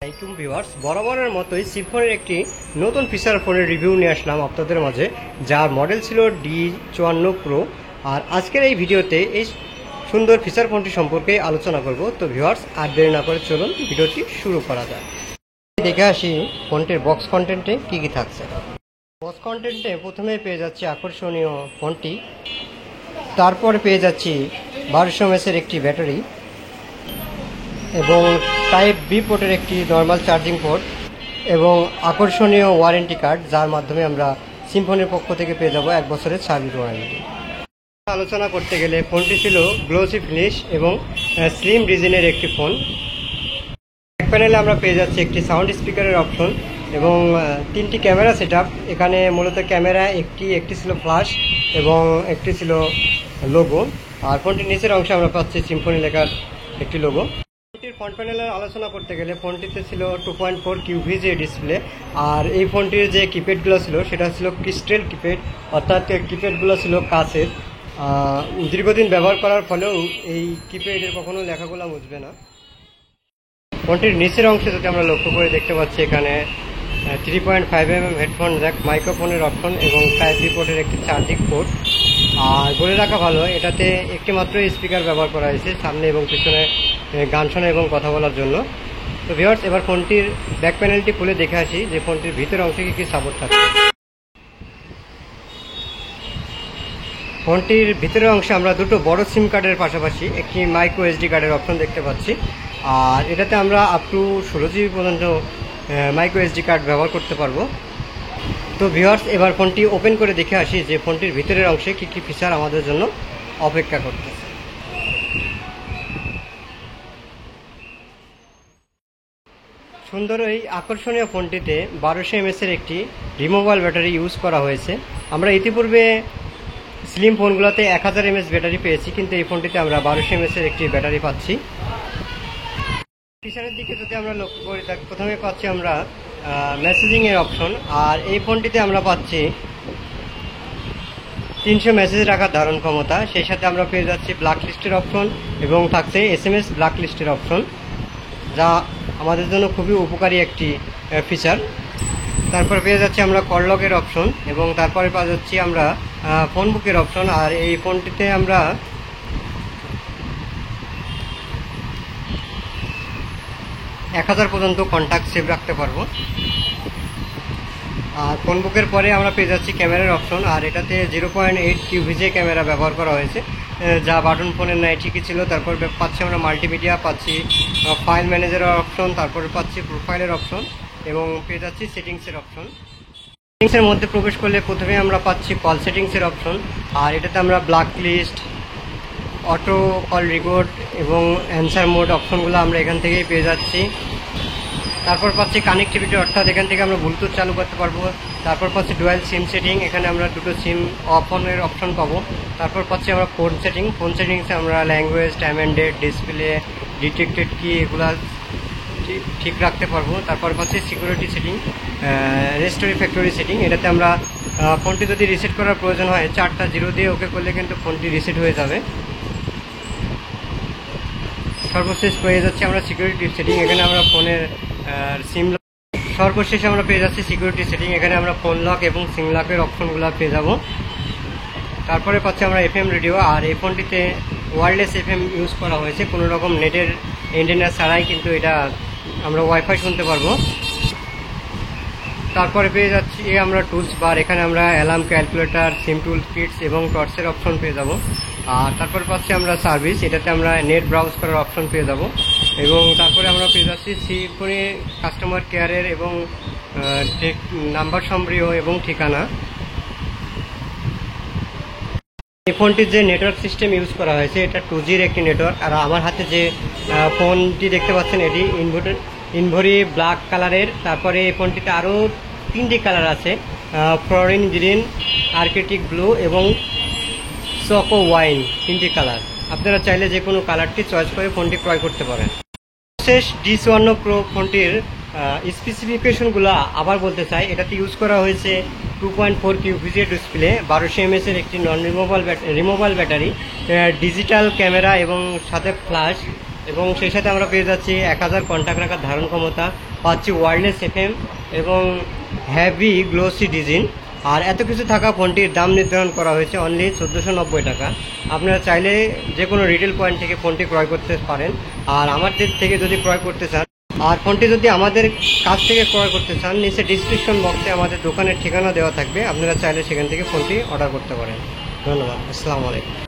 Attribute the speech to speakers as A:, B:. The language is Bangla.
A: আসসালামু আলাইকুম ভিউয়ার্স, বরাবরের মতোই সিম্ফনির একটি নতুন ফিচার ফোনের রিভিউ নিয়ে আসলাম আপনাদের মাঝে, যার মডেল ছিল D54 Pro। আর আজকের এই ভিডিওতে এই সুন্দর ফিচার ফোনটি সম্পর্কে আলোচনা করব। তো ভিউয়ার্স, আর দেরি না করে চলুন ভিডিওটি শুরু করা যায়। দেখে আসি ফোনটির বক্স কন্টেন্টে কি কি থাকছে। বক্স কন্টেন্টে প্রথমে পেয়ে যাচ্ছি আকর্ষণীয় ফোনটি, তারপরে পেয়ে যাচ্ছি 1200 mAh একটি ব্যাটারি এবং টাইপ বি পোর্টের একটি নর্মাল চার্জিং পোর্ট এবং আকর্ষণীয় ওয়ারেন্টি কার্ড, যার মাধ্যমে আমরা সিম্ফনির পক্ষ থেকে পেয়ে যাব 1 বছরের সার্ভিস ওয়ারেন্টি। আলোচনা করতে গেলে ফোনটি ছিল গ্লোসি ফিনিশ এবং স্লিম ডিজাইনের একটি ফোন। ব্যাক প্যানেলে আমরা পেয়ে যাচ্ছি একটি সাউন্ড স্পিকারের অপশন এবং 3টি ক্যামেরা সেটআপ। এখানে মূলত ক্যামেরা একটি ছিল ফ্ল্যাশ এবং একটি ছিল লোগো। আর ফোনটির নিচের অংশে আমরা পাচ্ছি সিম্ফনি লেখার একটি লোগো। ফোনটির ফ্রন্ট প্যানেলের আলোচনা করতে গেলে ফোনটিতে ছিল 2.4 QVGA ডিসপ্লে। আর এই ফোনটির যে কিপ্যাডগুলো ছিল সেটা ছিল ক্রিস্টাল কিপ্যাড, অর্থাৎ কিপ্যাডগুলো ছিল কাচের। দীর্ঘদিন ব্যবহার করার ফলেও এই কিপ্যাডের কখনো লেখাগুলো মুছবে না। ফোনটির নিচের অংশে যদি আমরা লক্ষ্য করে দেখতে পাচ্ছি এখানে 3.5mm হেডফোন জ্যাক, মাইক্রোফোনের অপশন এবং টাইপ বি পোর্টের একটি চার্জিং পোর্ট। আর বলে রাখা ভালো, এটাতে একটি মাত্র স্পিকার ব্যবহার করা হয়েছে সামনে এবং পিছনে গান শোনা এবং কথা বলার জন্য। তো ভিউয়ার্স, এবার ফোনটির ব্যাক প্যানেলটি খুলে দেখে আসি যে ফোনটির ভিতর অংশে কি সাপোর্ট থাকছে। ফোনটির ভিতরের অংশে আমরা দুটো বড় সিম কার্ডের পাশাপাশি একটি মাইক্রো এসডি কার্ডের অপশন দেখতে পাচ্ছি। আর এটাতে আমরা আপ টু 16 GB পর্যন্ত মাইক্রো এসডি কার্ড ব্যবহার করতে পারবো। তো ভিউয়ার্স, এবার ফোনটি ওপেন করে দেখে আসি যে ফোনটির ভিতরের অংশে কি কি ফিচার আমাদের জন্য অপেক্ষা করতেছে। সুন্দর এই আকর্ষণীয় ফোনটিতে 1200 mAh একটি রিমুভাল ব্যাটারি ইউজ করা হয়েছে। আমরা ইতিপূর্বে স্লিম ফোনগুলোতে 1000 mAh ব্যাটারি পেয়েছি, কিন্তু এই ফোনটিতে আমরা 1200 mAh একটি ব্যাটারি পাচ্ছি। পিছনের দিকে যদি আমরা লক্ষ্য করি, প্রথমে পাচ্ছি আমরা মেসেজিং এর অপশন। আর এই ফোনটিতে আমরা পাচ্ছি 300 মেসেজ রাখার ধারণ ক্ষমতা। সেই সাথে আমরা পেয়ে যাচ্ছি ব্ল্যাক লিস্টের অপশন এবং থাকছে SMS ব্ল্যাক লিস্টের অপশন, যা আমাদের জন্য খুবই উপকারী একটি ফিচার। তারপর পেয়ে যাচ্ছি আমরা কল লগের অপশন এবং তারপরে পেয়ে যাচ্ছি আমরা ফোন বুকের অপশন। আর এই ফোনটিতে আমরা 1000 পর্যন্ত কন্ট্যাক্ট সেভ রাখতে পারবো। আর ফোন বুকের পরে আমরা পেয়ে যাচ্ছি ক্যামেরার অপশন। আর এটাতে 0.8 QVGA ক্যামেরা ব্যবহার করা হয়েছে, যা বাটন ফোনের নাই ঠিকই ছিল। তারপর পাচ্ছি আমরা মাল্টিমিডিয়া, পাচ্ছি ফাইল ম্যানেজারের অপশন, তারপরে পাচ্ছি প্রোফাইলের অপশন এবং পেয়ে যাচ্ছি সেটিংসের অপশন। সেটিংসের মধ্যে প্রবেশ করলে প্রথমে আমরা পাচ্ছি কল সেটিংসের অপশন। আর এটাতে আমরা black list, auto call record এবং অ্যান্সার মোড অপশনগুলো আমরা এখান থেকেই পেয়ে যাচ্ছি। তারপর পাচ্ছি কানেক্টিভিটি, অর্থাৎ এখান থেকে আমরা ব্লুটুথ চালু করতে পারবো। তারপর পাচ্ছি ডুয়াল সিম সেটিং, এখানে আমরা দুটো সিম অফনের অপশন পাবো। তারপর পাচ্ছি আমরা ফোন সেটিং। ফোন সেটিংসে আমরা language, time and date, display, detected কি এগুলা ঠিক রাখতে পারবো। তারপর পাচ্ছি security setting, restore factory setting. এটাতে আমরা ফোনটি যদি রিসেট করার প্রয়োজন হয় 4টা 0 দিয়ে ওকে করলে কিন্তু ফোনটি রিসেট হয়ে যাবে। সর্বশেষ পেয়ে যাচ্ছি আমরা সিকিউরিটি সেটিং, এখানে আমরা ফোনের সিম লক। সর্বশেষ আমরা পেয়ে যাচ্ছি সিকিউরিটি সেটিং, এখানে আমরা ফোন লক এবং সিম লকের অপশনগুলো পেয়ে যাব। তারপরে পাচ্ছি আমরা FM রেডিও। আর এই ফোনটিতে ওয়্যারলেস FM ইউজ করা হয়েছে, কোনো রকম নেটের এন্টেনা ছাড়াই কিন্তু এটা আমরা ওয়াইফাই শুনতে পারবো। তারপরে পেয়ে যাচ্ছি আমরা টুলস বার, এখানে আমরা অ্যালার্ম, ক্যালকুলেটর, সিম টুল কিটস এবং টর্চের অপশন পেয়ে যাব। আর তারপর পাচ্ছি আমরা সার্ভিস, এটাতে আমরা নেট ব্রাউজ করার অপশন পেয়ে যাব। এবং তারপরে আমরা পেয়ে যাচ্ছি সিম্ফনি কাস্টমার কেয়ারের এবং নাম্বার সম্বরীয় এবং ঠিকানা। এই ফোনটির যে নেটওয়ার্ক সিস্টেম ইউজ করা হয়েছে এটা 2Gর একটি নেটওয়ার্ক। আর আমার হাতে যে ফোনটি দেখতে পাচ্ছেন এটি ইনভরি ব্ল্যাক কালারের। তারপরে এই ফোনটিতে আরও 3টি কালার আছে, ফ্লোরিন গ্রিন, আর্কিটিক ব্লু এবং চকো ওয়াইন, 3টি কালার। আপনারা চাইলে যে কোনো কালারটি চয়েস করে ফোনটি ক্রয় করতে পারেন। শেষ D54 Pro ফোনটির স্পেসিফিকেশনগুলো আবার বলতে চাই। এটাতে ইউজ করা হয়েছে 2.4 QVGA ডিসপ্লে, 1200 mAh একটি নন রিমুভাল ব্যাটারি, ডিজিটাল ক্যামেরা এবং সাথে ফ্ল্যাশ, এবং সেই সাথে আমরা পেয়ে যাচ্ছি 1000 কন্ট্যাক্ট রাখার ধারণ ক্ষমতা, পাচ্ছি ওয়্যারলেস FM এবং হ্যাভি গ্লোসি ডিজাইন। আর এত কিছু থাকা ফোনটির দাম নির্ধারণ করা হয়েছে অনলি 1490 টাকা। আপনারা চাইলে যে কোনো রিটেল পয়েন্ট থেকে ফোনটি ক্রয় করতে পারেন। আর আমাদের থেকে যদি ক্রয় করতে চান, আর ফোনটি যদি আমাদের কাছ থেকে ক্রয় করতে চান, নিচে ডিসক্রিপশন বক্সে আমাদের দোকানের ঠিকানা দেওয়া থাকবে, আপনারা চাইলে সেখান থেকে ফোনটি অর্ডার করতে পারেন। ধন্যবাদ, আসসালামু আলাইকুম।